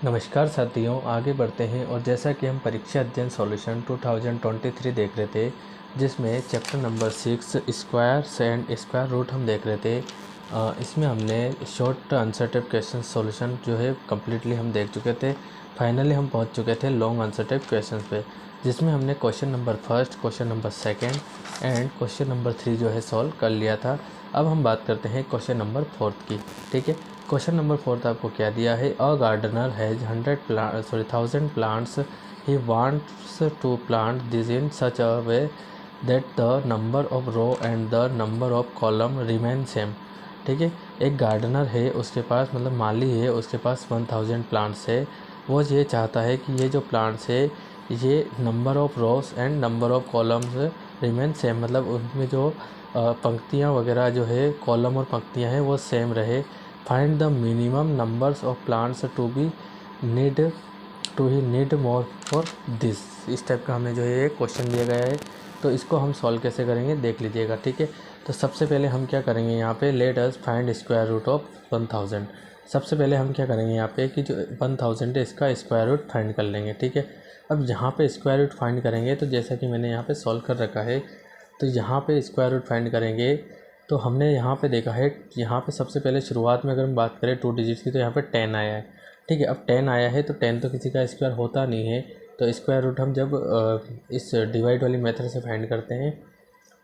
नमस्कार साथियों, आगे बढ़ते हैं। और जैसा कि हम परीक्षा अध्ययन सॉल्यूशन 2023 देख रहे थे, जिसमें chapter number 6 squares and square root हम देख रहे थे। इसमें हमने short answer type question solution जो है कम्प्लीटली हम देख चुके थे। फाइनली हम पहुंच चुके थे लॉन्ग आंसर टाइप क्वेश्चन पे, जिसमें हमने question number 1, question number 2 and question number 3 जो है सॉल्व कर लिया था। अब हम बात करते हैं क्वेश्चन नंबर 4 की। ठीक है, क्वेश्चन नंबर 4 आपको क्या दिया है? A gardener has 1000 plants, he wants to plant this in such a way that the number of row and the number of column remain same. ठीक है, एक गार्डनर है, उसके पास मतलब माली है, उसके पास 1000 प्लांट्स है। वो ये चाहता है कि ये जो प्लांट्स है ये number of rows and number of columns remain same, मतलब उनमें जो पंक्तियाँ वगैरह जो है, कॉलम और पंक्तियाँ हैं वो सेम रहे। Find the minimum numbers of plants to he need more for this. इस टाइप का हमें जो है क्वेश्चन दिया गया है, तो इसको हम सॉल्व कैसे करेंगे देख लीजिएगा। ठीक है, तो सबसे पहले हम क्या करेंगे यहाँ पे, let us find square root of 1000। सबसे पहले हम क्या करेंगे यहाँ पे कि जो 1000 है इसका स्क्वायर रूट फाइंड कर लेंगे। ठीक है, अब यहाँ पे स्क्वायर रूट फाइंड करेंगे तो जैसा कि मैंने यहाँ पे सॉल्व कर रखा है, तो यहाँ पे स्क्वायर रूट फाइंड करेंगे तो हमने यहाँ पे देखा है, यहाँ पे सबसे पहले शुरुआत में अगर हम बात करें 2 डिजिट्स की, तो यहाँ पे 10 आया है। ठीक है, अब 10 आया है तो 10 तो किसी का स्क्वायर होता नहीं है, तो स्क्वायर रूट हम जब इस डिवाइड वाली मेथड से फाइंड करते हैं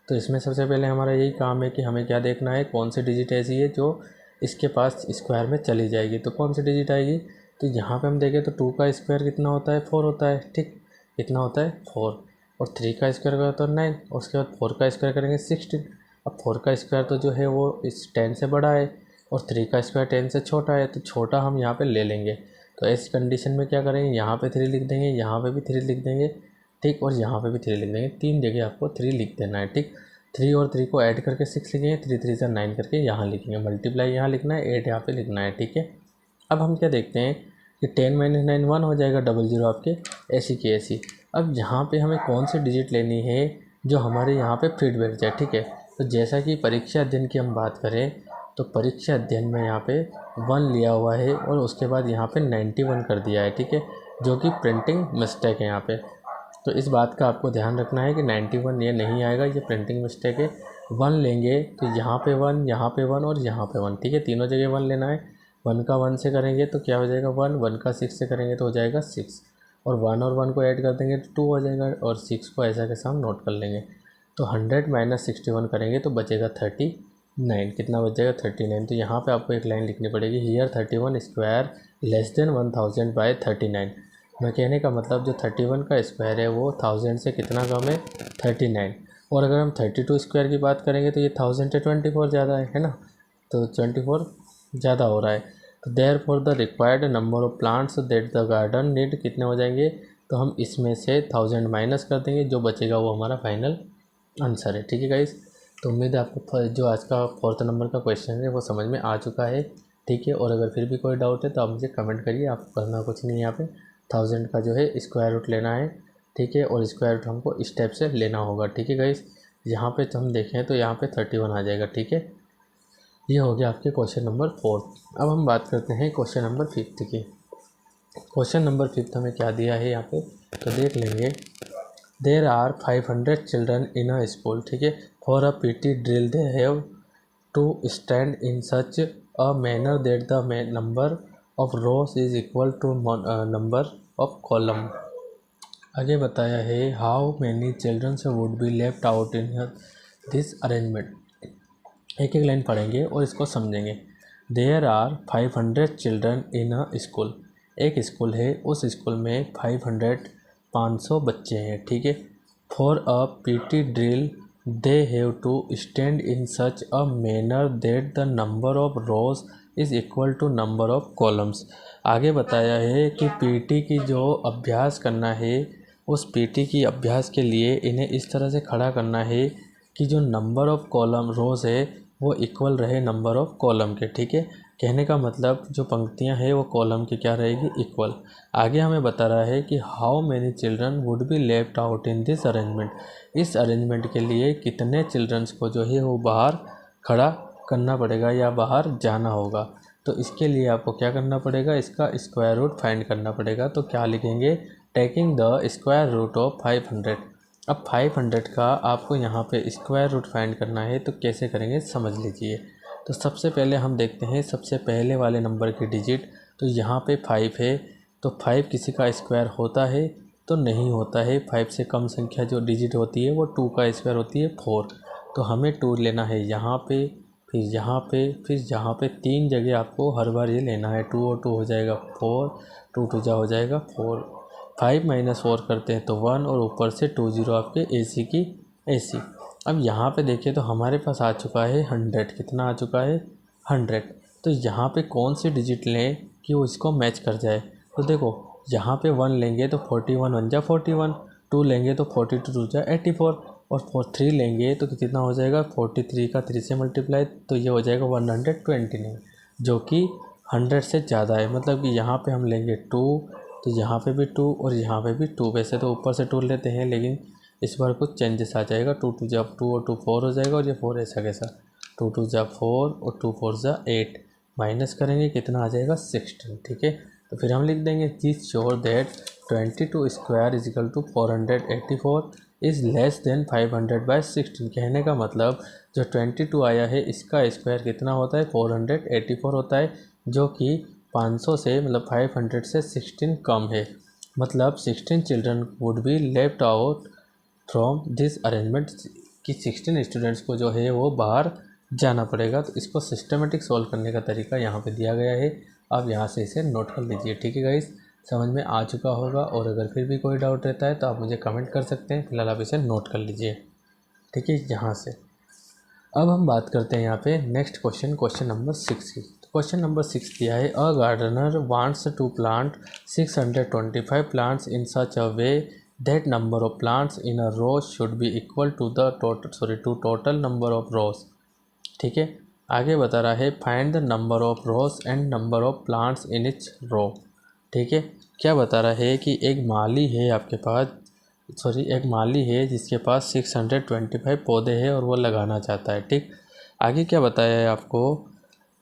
तो इसमें सबसे पहले हमारा यही काम है कि हमें क्या देखना है, कौन सी डिजिट ऐसी है जो इसके पास स्क्वायर में चली जाएगी। तो कौन सी डिजिट आएगी, तो यहाँ पे हम देखें तो 2 का स्क्वायर कितना होता है, 4 होता है। ठीक, कितना होता है 4, और 3 का स्क्वायर होता है 9, और उसके बाद 4 का स्क्वायर करेंगे 16। अब 4 का स्क्वायर तो जो है वो इस 10 से बड़ा है, और 3 का स्क्वायर 10 से छोटा है, तो छोटा हम यहाँ पे ले लेंगे। तो ऐसी कंडीशन में क्या करेंगे, यहाँ पे 3 लिख देंगे, यहाँ पे भी 3 लिख देंगे। ठीक, और यहाँ पे भी 3 लिख देंगे, 3 जगह आपको 3 लिख देना है। ठीक, 3 और 3 को ऐड करके 6 लिखेंगे, 3 3 से 9 करके यहाँ लिखेंगे, मल्टीप्लाई यहाँ लिखना है, 8 यहाँ पे लिखना है। ठीक है, अब हम क्या देखते हैं कि 10 - 9 1 हो जाएगा, 00 आपके ऐसी की ऐसी। अब यहाँ पे हमें कौन सी डिजिट लेनी है जो हमारे यहाँ पे फिट बैठ जाए। ठीक है, तो जैसा कि परीक्षा अध्ययन की हम बात करें तो परीक्षा अध्ययन में यहाँ पे 1 लिया हुआ है और उसके बाद यहाँ पे 91 कर दिया है। ठीक है, जो कि प्रिंटिंग मिस्टेक है यहाँ पे, तो इस बात का आपको ध्यान रखना है कि 91 ये नहीं आएगा, ये प्रिंटिंग मिस्टेक है। 1 लेंगे तो यहाँ पे 1, यहाँ पे 1 और यहाँ पे 1। ठीक है, तीनों जगह 1 लेना है। 1 का 1 से करेंगे तो क्या हो जाएगा 1, 1 का 6 से करेंगे तो हो जाएगा 6, और 1 और 1 को ऐड कर देंगे तो 2 हो जाएगा, और 6 को ऐसा कैसा हम नोट कर लेंगे। तो 100 - 61 करेंगे तो बचेगा 39। कितना बच जाएगा 39। तो यहाँ पे आपको एक लाइन लिखनी पड़ेगी, here 31 square less than 1000 by 39। मैं कहने का मतलब जो 31 का स्क्वायर है वो 1000 से कितना कम है, 39। और अगर हम 32 स्क्वायर की बात करेंगे तो ये 1000 से 24 ज़्यादा है ना, तो 24 ज़्यादा हो रहा है। तो therefore the required number of plants that the garden need कितने हो जाएंगे, तो हम इसमें से 1000 माइनस कर देंगे, जो बचेगा वो हमारा फाइनल आंसर है। ठीक है गाइस, तो उम्मीद है आपको जो आज का 4th नंबर का क्वेश्चन है वो समझ में आ चुका है। ठीक है, और अगर फिर भी कोई डाउट है तो आप मुझे कमेंट करिए, आपको करना कुछ नहीं है। यहाँ पे 1000 का जो है स्क्वायर रूट लेना है। ठीक है, और स्क्वायर रूट हमको इस टाइप से लेना होगा। ठीक है गाइस, यहाँ पे हम देखें तो यहाँ पे 31 आ जाएगा। ठीक है, ये हो गया आपके क्वेश्चन नंबर 4। अब हम बात करते हैं क्वेश्चन नंबर 5 की। क्वेश्चन नंबर 5 हमें क्या दिया है यहाँ पे, तो देख लेंगे। There are 500 children in a school. ठीक है, for a PT drill they have to stand in such a manner that the number of rows is equal to number of column. आगे बताया है, how many children would be left out in this arrangement. एक एक line पढ़ेंगे और इसको समझेंगे। There are 500 children in a school. एक स्कूल है, उस स्कूल में 500 बच्चे हैं। ठीक है, for a PT drill they have to stand in such a manner that the number of rows is equal to number of columns. आगे बताया है कि पीटी की जो अभ्यास करना है, उस पीटी की अभ्यास के लिए इन्हें इस तरह से खड़ा करना है कि जो नंबर ऑफ कॉलम रोज़ है वो इक्वल रहे नंबर ऑफ कॉलम के। ठीक है, कहने का मतलब जो पंक्तियां हैं वो कॉलम की क्या रहेगी, इक्वल। आगे हमें बता रहा है कि how many children would be left out in this arrangement. इस अरेंजमेंट के लिए कितने चिल्ड्रंस को जो है वो बाहर खड़ा करना पड़ेगा या बाहर जाना होगा। तो इसके लिए आपको क्या करना पड़ेगा, इसका स्क्वायर रूट फाइंड करना पड़ेगा। तो क्या लिखेंगे, taking the square root of 500। अब 500 का आपको यहाँ पे स्क्वायर रूट फाइंड करना है, तो कैसे करेंगे समझ लीजिए। तो सबसे पहले हम देखते हैं सबसे पहले वाले नंबर की डिजिट। तो यहाँ पे 5 है, तो 5 किसी का स्क्वायर होता है तो नहीं होता है। 5 से कम संख्या जो डिजिट होती है वो 2 का स्क्वायर होती है 4। तो हमें 2 लेना है यहाँ पे, फिर यहाँ पे, फिर यहाँ पे, 3 जगह आपको हर बार ये लेना है। 2 और 2 हो जाएगा 4, 2 2 जा हो जाएगा 4। 5 - 4 करते हैं तो 1 और ऊपर से 2 0 आपके AC की AC। अब यहाँ पे देखिए तो हमारे पास आ चुका है 100। कितना आ चुका है 100। तो यहाँ पे कौन सी डिजिट लें कि वो इसको मैच कर जाए। तो देखो यहाँ पे 1 लेंगे तो 41 1 जा 41, 2 लेंगे तो 42 2 जा 84, और 3 लेंगे तो कितना हो जाएगा 43 का 3 से मल्टीप्लाई, तो ये हो जाएगा 129, जो कि 100 से ज़्यादा है। मतलब कि यहाँ पे हम लेंगे 2, तो यहाँ पे भी 2 और यहाँ पे भी 2। वैसे तो ऊपर से 2 लेते हैं, लेकिन इस बार कुछ चेंजेस आ जाएगा। 2 2 जा 2 और 2 4 हो जाएगा, और ये 4 ऐसा कैसा, 2 2 जा 4 और 2 4 जा 8, माइनस करेंगे कितना आ जाएगा 16। ठीक है, तो फिर हम लिख देंगे this sure that 22 square is equal to 484 is less than 500/16। कहने का मतलब जो 22 आया है इसका स्क्वायर कितना होता है 484 होता है, जो कि 500 से मतलब 500 से 16 कम है। मतलब 16 children would be left out from this arrangement, कि 16 स्टूडेंट्स को जो है वो बाहर जाना पड़ेगा। तो इसको सिस्टमेटिक सॉल्व करने का तरीका यहाँ पे दिया गया है, आप यहाँ से इसे नोट कर लीजिए। ठीक है गाइस, समझ में आ चुका होगा, और अगर फिर भी कोई डाउट रहता है तो आप मुझे कमेंट कर सकते हैं। फिलहाल आप इसे नोट कर लीजिए। ठीक है, यहाँ से अब हम बात करते हैं यहाँ पे नेक्स्ट क्वेश्चन नंबर 6 की। क्वेश्चन नंबर 6 दिया है, a gardener wants to plant 625 plants in such a way that number of plants in a row should be equal to the total number of rows. ठीक है, आगे बता रहा है find the number of rows and number of plants in each row. ठीक है, क्या बता रहा है कि एक माली है आपके पास, एक माली है जिसके पास 625 पौधे हैं और वो लगाना चाहता है। ठीक, आगे क्या बताया है आपको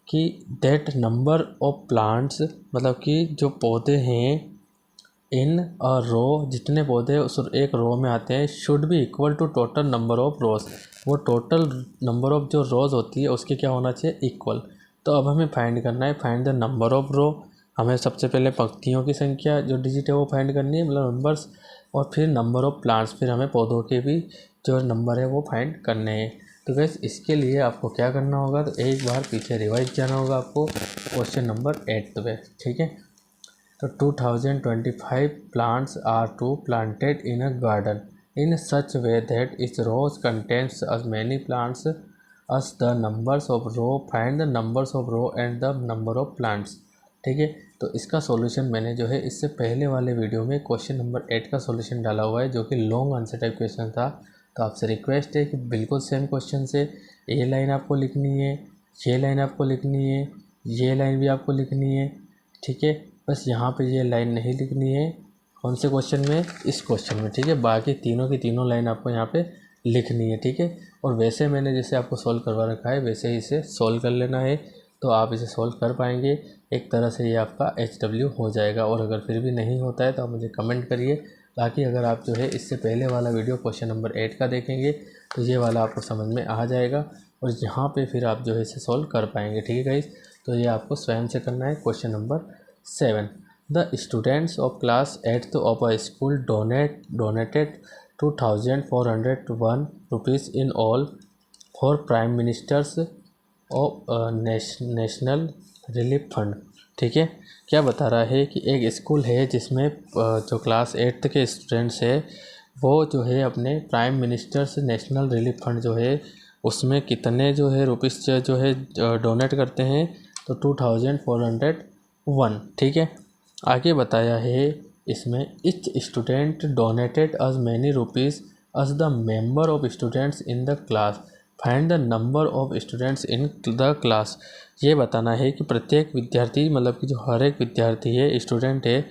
कि दैट नंबर ऑफ प्लांट्स, मतलब कि जो पौधे हैं इन अ रो, जितने पौधे उस एक रो में आते हैं, should be equal to total number of rows. वो टोटल नंबर ऑफ जो रोज होती है उसके क्या होना चाहिए इक्वल। तो अब हमें फाइंड करना है, फाइंड द नंबर ऑफ रो। हमें सबसे पहले पंक्तियों की संख्या जो डिजिट है वो फाइंड करनी है, मतलब नंबर्स, और फिर नंबर ऑफ प्लांट्स, फिर हमें पौधों के भी जो नंबर है वो फाइंड करने हैं। तो गैस इसके लिए आपको क्या करना होगा, तो एक बार पीछे रिवाइज जाना होगा आपको क्वेश्चन नंबर 8 पे। ठीक है, तो 2025 plants are to planted in a garden in such way that each row contains as many plants as the numbers of row. Find the numbers of row and the number of plants। ठीक है, तो इसका solution मैंने जो है इससे पहले वाले वीडियो में क्वेश्चन नंबर 8 का सॉल्यूशन डाला हुआ है, जो कि लॉन्ग आंसर टाइप क्वेश्चन था। तो आपसे रिक्वेस्ट है कि बिल्कुल सेम क्वेश्चन से ये लाइन आपको लिखनी है, ये लाइन आपको लिखनी है, ये लाइन भी आपको लिखनी है। ठीक है, बस यहाँ पे ये लाइन नहीं लिखनी है, कौन से क्वेश्चन में, इस क्वेश्चन में। ठीक है, बाकी तीनों की तीनों लाइन आपको यहाँ पे लिखनी है। ठीक है, और वैसे मैंने जैसे आपको सॉल्व करवा रखा है वैसे ही इसे सॉल्व कर लेना है, तो आप इसे सॉल्व कर पाएंगे। एक तरह से ये आपका HW हो जाएगा, और अगर फिर भी नहीं होता है तो आप मुझे कमेंट करिए। बाकी अगर आप जो है इससे पहले वाला वीडियो क्वेश्चन नंबर 8 का देखेंगे तो ये वाला आपको समझ में आ जाएगा, और यहाँ पे फिर आप जो है इसे सॉल्व कर पाएंगे। ठीक है गाइस, तो ये आपको स्वयं से करना है। Question number 7, the students of class 8th of a school donated 2401 rupees in all for prime ministers of national relief fund. ठीक है, क्या बता रहा है कि एक स्कूल है जिसमें जो क्लास 8th के स्टूडेंट्स है वो जो है अपने prime ministers national relief fund जो है उसमें कितने जो है रुपीज़ जो है डोनेट करते हैं, तो 2401। ठीक है, आगे बताया है इसमें etch student donated as many rupees as the member of students in the class. Find the number of students in the class. ये बताना है कि प्रत्येक विद्यार्थी, मतलब कि जो हर एक विद्यार्थी है, स्टूडेंट है,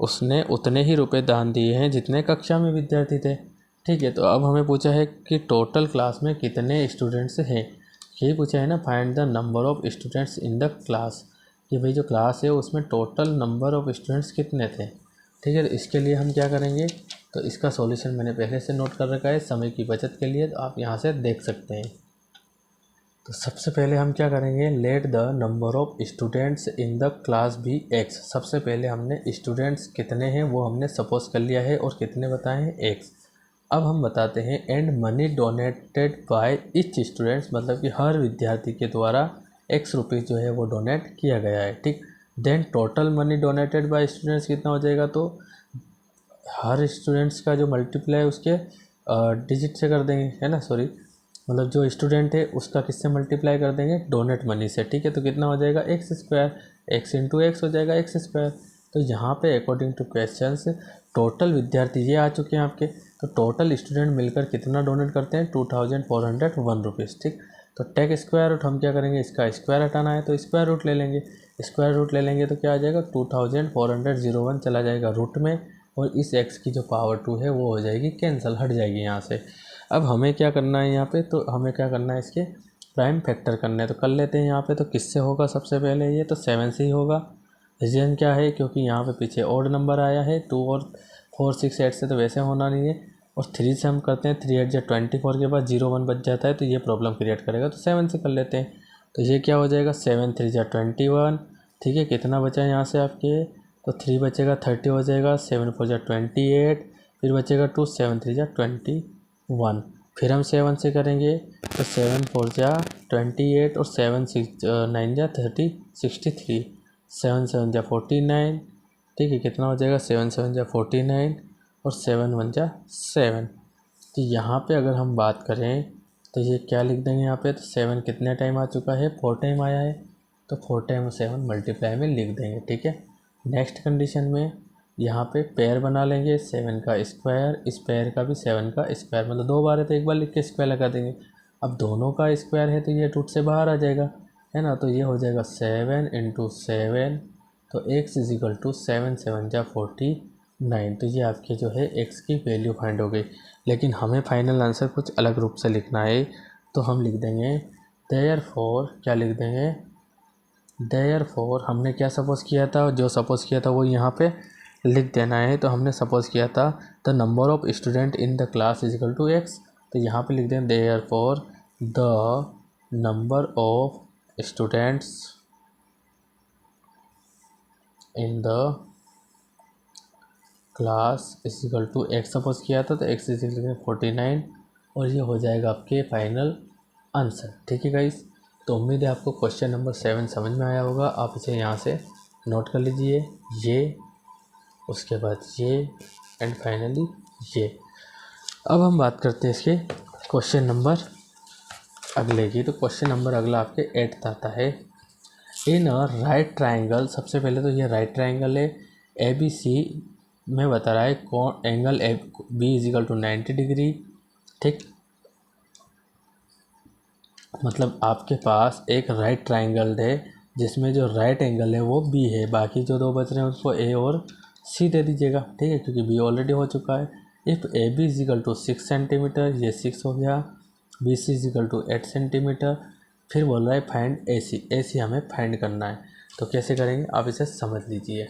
उसने उतने ही रुपए दान दिए हैं जितने कक्षा में विद्यार्थी थे। ठीक है, तो अब हमें पूछा है कि टोटल क्लास में कितने स्टूडेंट्स हैं, यही पूछा है ना, find the number of students in the class. कि भाई जो क्लास है उसमें टोटल नंबर ऑफ़ स्टूडेंट्स कितने थे। ठीक है, तो इसके लिए हम क्या करेंगे, तो इसका सॉल्यूशन मैंने पहले से नोट कर रखा है समय की बचत के लिए, तो आप यहाँ से देख सकते हैं। तो सबसे पहले हम क्या करेंगे, let the number of students in the class be x. सबसे पहले हमने स्टूडेंट्स कितने हैं वो हमने सपोज कर लिया है और कितने बताए हैं, एक्स। अब हम बताते हैं and money donated by each students, मतलब कि हर विद्यार्थी के द्वारा एक्स रुपीज़ जो है वो डोनेट किया गया है। ठीक, then total money donated by students कितना हो जाएगा, तो हर स्टूडेंट्स का जो मल्टीप्लाई उसके डिजिट से कर देंगे, है ना, सॉरी, मतलब जो स्टूडेंट है उसका किससे मल्टीप्लाई कर देंगे, डोनेट मनी से। ठीक है, तो कितना हो जाएगा, x square, x into x हो जाएगा एक्स स्क्वायर। तो यहाँ पे अकॉर्डिंग टू क्वेश्चंस टोटल विद्यार्थी ये आ चुके हैं आपके, तो टोटल स्टूडेंट मिलकर कितना डोनेट करते हैं, 2401 रुपीज़। ठीक, तो टेक स्क्वायर रूट हम क्या करेंगे, इसका स्क्वायर हटाना है तो स्क्वायर रूट ले लेंगे। स्क्वायर रूट ले लेंगे तो क्या आ जाएगा, 2401 चला जाएगा रूट में, और इस x की जो पावर 2 है वो हो जाएगी कैंसिल, हट जाएगी यहाँ से। अब हमें क्या करना है यहाँ पे, तो हमें क्या करना है, इसके प्राइम फैक्टर करना है, तो कर लेते हैं यहाँ पे। तो किससे होगा सबसे पहले, ये तो 7 से ही होगा। रीज़न क्या है, क्योंकि यहाँ पे पीछे ऑड नंबर आया है, 2 और 4 6 8 से तो वैसे होना नहीं है, और 3 से हम करते हैं, 3 8 जा 24 के बाद 0 1 बच जाता है, तो ये प्रॉब्लम क्रिएट करेगा, तो 7 से कर लेते हैं। तो ये क्या हो जाएगा, 7 3 जा 21। ठीक है, कितना बचा है यहाँ से आपके, तो 3 बचेगा, 30 हो जाएगा, 7 4 जा 28, फिर बचेगा 2, 7 3 जा 21। फिर हम 7 से करेंगे, तो 7 4 जा 28 और 7 6 9 जा 30 63, 7 7 जा 49। ठीक है, कितना हो जाएगा, 7 7 जा 49 और 7 1 जा 7। तो यहाँ पे अगर हम बात करें तो ये क्या लिख देंगे यहाँ पे, तो 7 कितने टाइम आ चुका है, 4 टाइम आया है, तो 4 टाइम 7 मल्टीप्लाई में लिख देंगे। ठीक है, नेक्स्ट कंडीशन में यहाँ पे पेयर बना लेंगे, 7 का स्क्वायर, इस पेयर का भी 7 का स्क्वायर, मतलब 2 बार है तो एक बार लिख के स्क्वायर लगा देंगे। अब दोनों का स्क्वायर है तो ये रूट से बाहर आ जाएगा, है ना, तो ये हो जाएगा 7 इंटू 7, तो x इज इक्वल टू 7 7 जा 49। तो ये आपके जो है x की वैल्यू फाइंड हो गई। लेकिन हमें फाइनल आंसर कुछ अलग रूप से लिखना है, तो हम लिख देंगे देयरफॉर, क्या लिख देंगे, देयरफॉर हमने क्या सपोज किया था, जो सपोज किया था वो यहाँ पे लिख देना है। तो हमने सपोज किया था the number of student in the class is equal to x, तो यहाँ पे लिख दें therefore the number of students in the class is equal to x suppose किया था, तो एक्स इज इक्वल टू 49, और ये हो जाएगा आपके फाइनल आंसर। ठीक है गाइस, तो उम्मीद है आपको क्वेश्चन नंबर 7 समझ में आया होगा। आप इसे यहाँ से नोट कर लीजिए, ये, उसके बाद ये, एंड फाइनली ये। अब हम बात करते हैं इसके क्वेश्चन नंबर अगले की। तो क्वेश्चन नंबर अगला आपके 8th आता है, इन अ राइट ट्राइंगल। सबसे पहले तो ये राइट ट्राइंगल है, ए बी सी में बता रहा है कौन angle A B is equal to 90 degree. ठीक, मतलब आपके पास एक राइट ट्राइंगल है जिसमें जो राइट एंगल है वो बी है, बाकी जो 2 बच रहे हैं उसको ए और सी दे दीजिएगा। ठीक है, क्योंकि बी ऑलरेडी हो चुका है। If A B is equal to 6 centimetre, ये 6 हो गया, B C is equal to 8 centimetre. फिर बोल रहा है फाइंड ए सी, ए सी हमें फाइंड करना है। तो कैसे करेंगे आप इसे समझ लीजिए।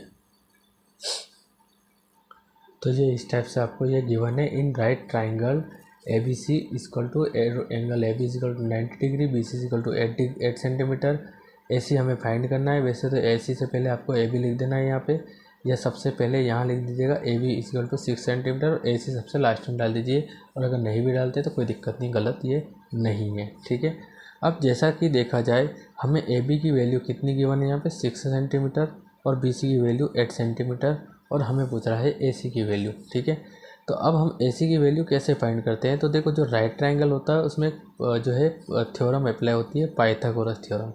तो ये इस टाइप से आपको ये गिवन है, in right triangle a b c equal to angle A B equal to 90 degree, b c equal to 8 centimetre, a c हमें फाइंड करना है। वैसे तो ए सी से पहले आपको ए बी लिख देना है यहाँ पे, या सबसे पहले यहाँ लिख दीजिएगा A B equal to 6 centimetre, और ए सी सबसे लास्ट में डाल दीजिए। और अगर नहीं भी डालते तो कोई दिक्कत नहीं, गलत ये नहीं है। ठीक है, अब जैसा कि देखा जाए हमें ए बी की वैल्यू कितनी गिवन है यहाँ पे, 6 सेंटीमीटर, और बी सी की वैल्यू 8 सेंटीमीटर, और हमें पूछ रहा है ए सी की वैल्यू। ठीक है, तो अब हम ए सी की वैल्यू कैसे फाइंड करते हैं। तो देखो, जो राइट ट्राइंगल होता है उसमें जो है थ्योरम अप्लाई होती है, पाइथागोरस थ्योरम।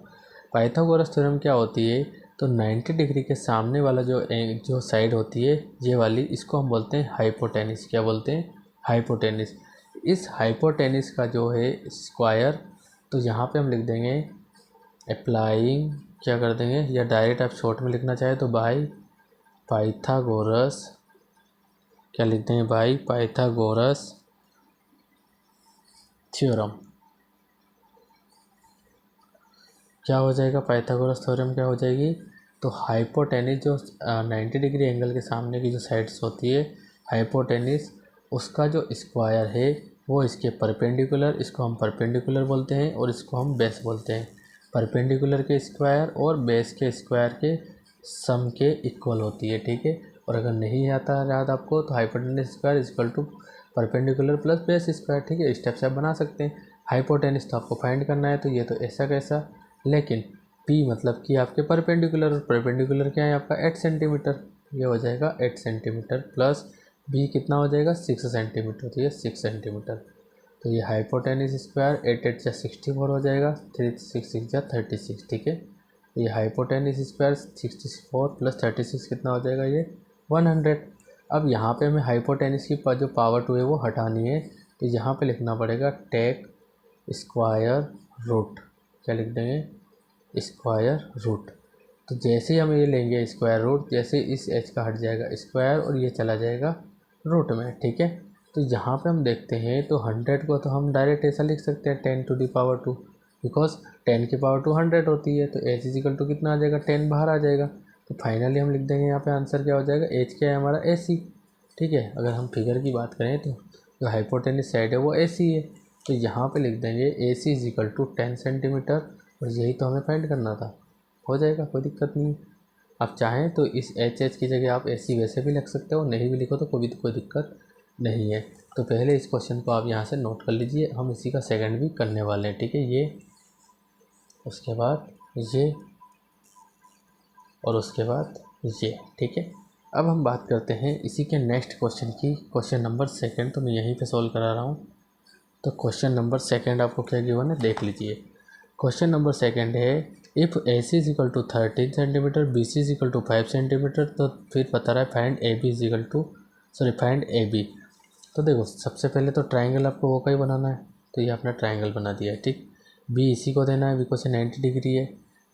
पाइथागोरस थ्योरम क्या होती है, तो 90 डिग्री के सामने वाला जो साइड होती है ये वाली, इसको हम बोलते हैं हाइपोटेनिस। क्या बोलते हैं, हाइपोटेनिस। इस हाइपोटेनिस का जो है स्क्वायर, तो यहाँ पे हम लिख देंगे अप्लाइंग, क्या कर देंगे, या डायरेक्ट आप शॉर्ट में लिखना चाहे तो बाय पाइथागोरस, क्या लिखते हैं, बाय पाइथागोरस थ्योरम। क्या हो जाएगा, पाइथागोरस थ्योरम क्या हो जाएगी, तो हाइपोटेनिस जो 90 डिग्री एंगल के सामने की जो साइड्स होती है हाइपोटेनिस, उसका जो स्क्वायर है वो इसके परपेंडिकुलर, इसको हम परपेंडिकुलर बोलते हैं और इसको हम बेस बोलते हैं। परपेंडिकुलर के स्क्वायर और बेस के स्क्वायर के सम के इक्वल होती है, ठीक है। और अगर नहीं आता याद आपको तो hypotenuse square equal to perpendicular plus base square, ठीक है। स्टेप से आप बना सकते हैं। हाइपोटेनिस तो आपको फाइंड करना है, तो ये तो ऐसा कैसा, लेकिन पी मतलब कि आपके परपेंडिकुलर, और परपेंडिकुलर क्या है आपका 8 सेंटीमीटर, ये हो जाएगा 8 सेंटीमीटर प्लस बी कितना हो जाएगा 6 सेंटीमीटर, तो ये 6 सेंटीमीटर। तो ये हाइपोटेनिस स्क्वायर 8 8 जा 64 हो जाएगा, 3 6 6 जा 36, ठीक है। तो ये हाइपोटेनिस स्क्वायर 64 प्लस 36 कितना हो जाएगा ये 100। अब यहाँ पे हमें हाइपोटेनिस की जो पावर 2 है वो हटानी है, तो यहाँ पे लिखना पड़ेगा टेक स्क्वायर रूट, क्या लिख देंगे स्क्वायर रूट। तो जैसे ही हम ये लेंगे स्क्वायर रूट, जैसे इस एच का हट जाएगा स्क्वायर और ये चला जाएगा रूट में, ठीक है। तो यहाँ पे हम देखते हैं तो 100 को तो हम डायरेक्ट ऐसा लिख सकते हैं 10 टू दी पावर 2, बिकॉज 10 की पावर 2 100 होती है। तो एच इजिकल टू कितना आ जाएगा 10 बाहर आ जाएगा। तो फाइनली हम लिख देंगे यहाँ पे आंसर क्या हो जाएगा, एच क्या है हमारा AC, ठीक है। अगर हम फिगर की बात करें तो जो हाइपोटेनिस साइड है वो AC है, तो यहाँ पे लिख देंगे AC इजिकल टू 10 सेंटीमीटर, और यही तो हमें फाइंड करना था, हो जाएगा, कोई दिक्कत नहीं। आप चाहें तो इस एच की जगह आप AC वैसे भी लिख सकते हो, नहीं भी लिखो तो कोई दिक्कत नहीं है। तो पहले इस क्वेश्चन को आप यहाँ से नोट कर लीजिए, हम इसी का सेकंड भी करने वाले हैं, ठीक है। ये उसके बाद ये और उसके बाद ये, ठीक है। अब हम बात करते हैं इसी के नेक्स्ट क्वेश्चन की, क्वेश्चन नंबर सेकंड। तो मैं यहीं पे सॉल्व करा रहा हूँ। तो क्वेश्चन नंबर सेकंड आपको क्या गिवन है देख लीजिए। क्वेश्चन नंबर सेकंड है if AC is equal to 13 centimetre, BC is equal to 5 centimetre, तो फिर बता रहा है find AB is equal to find AB। तो देखो सबसे पहले तो ट्राइंगल आपको वो का ही बनाना है, तो ये अपना ट्राइंगल बना दिया है, ठीक। B इसी को देना है, बिकॉज 90 डिग्री है।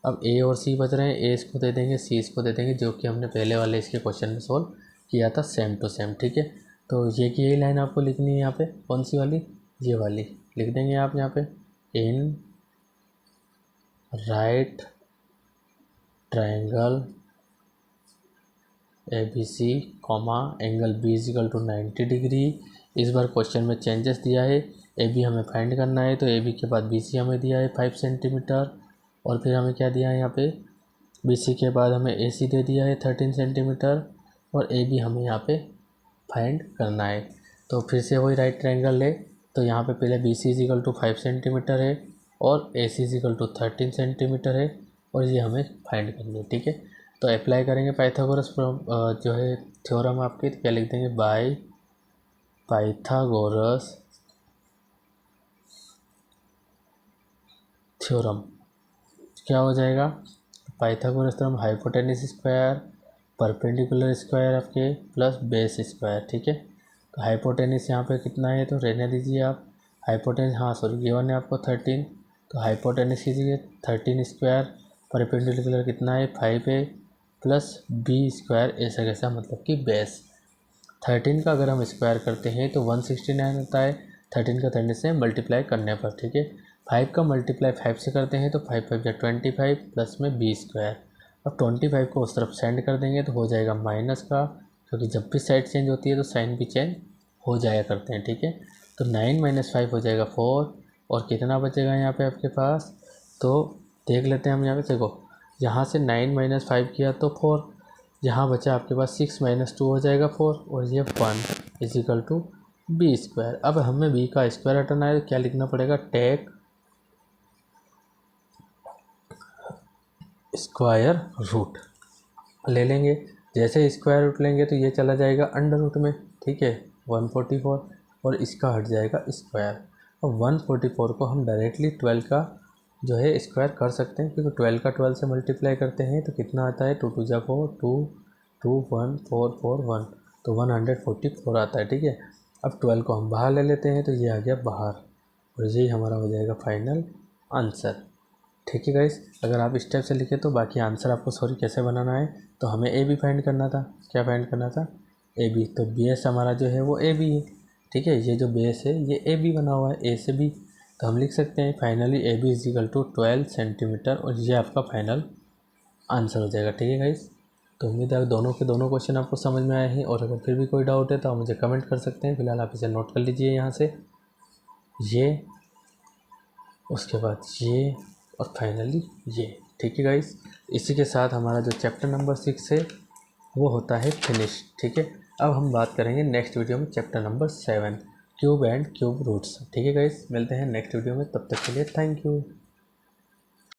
अब A और C बच रहे हैं, A इसको दे देंगे, C इसको दे देंगे, जो कि हमने पहले वाले इसके क्वेश्चन में सॉल्व किया था सेम टू सेम, ठीक है। तो ये की यही लाइन आपको लिखनी है यहाँ पे, कौन सी वाली, ये वाली लिख देंगे आप यहाँ पे, in right triangle ABC comma angle B is equal to 90 degree. इस बार क्वेश्चन में चेंजेस दिया है, AB हमें फाइंड करना है, तो AB के बाद BC हमें दिया है 5 सेंटीमीटर, और फिर हमें क्या दिया है यहाँ पे, BC के बाद हमें AC दे दिया है 13 सेंटीमीटर, और AB हमें यहाँ पे फाइंड करना है। तो फिर से वही राइट ट्रायंगल है, तो यहाँ पे पहले BC इजिकल टू 5 सेंटीमीटर है और AC इजिकल टू 13 सेंटीमीटर है, और ये हमें फाइंड करनी है, ठीक है। तो अप्लाई करेंगे पाइथागोरस जो है थ्योरम आपकी, तो क्या लिख देंगे, बाय पाइथागोरस थ्योरम। क्या हो जाएगा, Pythagoras theorem hypotenuse square perpendicular square आपके प्लस बेस स्क्वायर, ठीक है। तो हाइपोटेनिस यहाँ पे कितना है तो रहने दीजिए आप, हाइपोटेनिस हाँ सॉरी गिवन है आपको 13, तो हाइपोटेनिस कीजिए 13 स्क्वायर, परपेंडिकुलर कितना है 5 है, प्लस B स्क्वायर ऐसा कैसा मतलब कि बेस। 13 का अगर हम स्क्वायर करते हैं तो 169 होता है, 13 का 13 से मल्टीप्लाई करने पर, ठीक है। 5 का मल्टीप्लाई 5 से करते हैं तो 5 5 या 25 प्लस में B स्क्वायर। अब 25 को उस तरफ सेंड कर देंगे तो हो जाएगा माइनस का, क्योंकि जब भी साइड चेंज होती है तो साइन भी चेंज हो जाया करते हैं, ठीक है। तो 9 - 5 हो जाएगा 4, और कितना बचेगा यहाँ पे आपके पास, तो देख लेते हैं हम यहाँ पे। देखो यहाँ से 9 - 5 किया तो 4, यहाँ बचा आपके पास 6 - 2 हो जाएगा 4, और ये 1 इजिकल टू B स्क्वायर। अब हमें B का स्क्वायर हटाना है, तो क्या लिखना पड़ेगा, टेक स्क्वायर रूट ले लेंगे। जैसे स्क्वायर रूट लेंगे तो ये चला जाएगा अंडर रूट में, ठीक है 144, और इसका हट जाएगा स्क्वायर। अब 144 को हम डायरेक्टली 12 का जो है स्क्वायर कर सकते हैं, क्योंकि 12 का 12 से मल्टीप्लाई करते हैं तो कितना आता है, 2 2 जा 4, 2 2 1 4 4 1, तो 144 आता है, ठीक है। अब 12 को हम बाहर ले लेते हैं तो ये आ गया बाहर, और यही हमारा हो जाएगा फाइनल आंसर, ठीक है गाइस। अगर आप स्टेप से लिखे तो बाकी आंसर आपको सॉरी कैसे बनाना है, तो हमें ए बी फाइंड करना था। क्या फाइंड करना था, ए बी। तो बेस हमारा जो है वो ए बी है, ठीक है। ये जो बेस है ये ए बी बना हुआ है, ए से बी, तो हम लिख सकते हैं finally A B is equal to 12 centimetre, और ये आपका फाइनल आंसर हो जाएगा। ठीक है गाइस, तो उम्मीद है दोनों के दोनों क्वेश्चन आपको समझ में आए हैं, और अगर फिर भी कोई डाउट है तो आप मुझे कमेंट कर सकते हैं। फिलहाल आप इसे नोट कर लीजिए यहाँ से, ये, उसके बाद ये, और फाइनली ये। ठीक है गाइस, इसी के साथ हमारा जो चैप्टर नंबर 6 है वो होता है फिनिश। ठीक है, अब हम बात करेंगे नेक्स्ट वीडियो में chapter number 7, cube and cube roots. ठीक है गाइस, मिलते हैं नेक्स्ट वीडियो में, तब तक के लिए थैंक यू।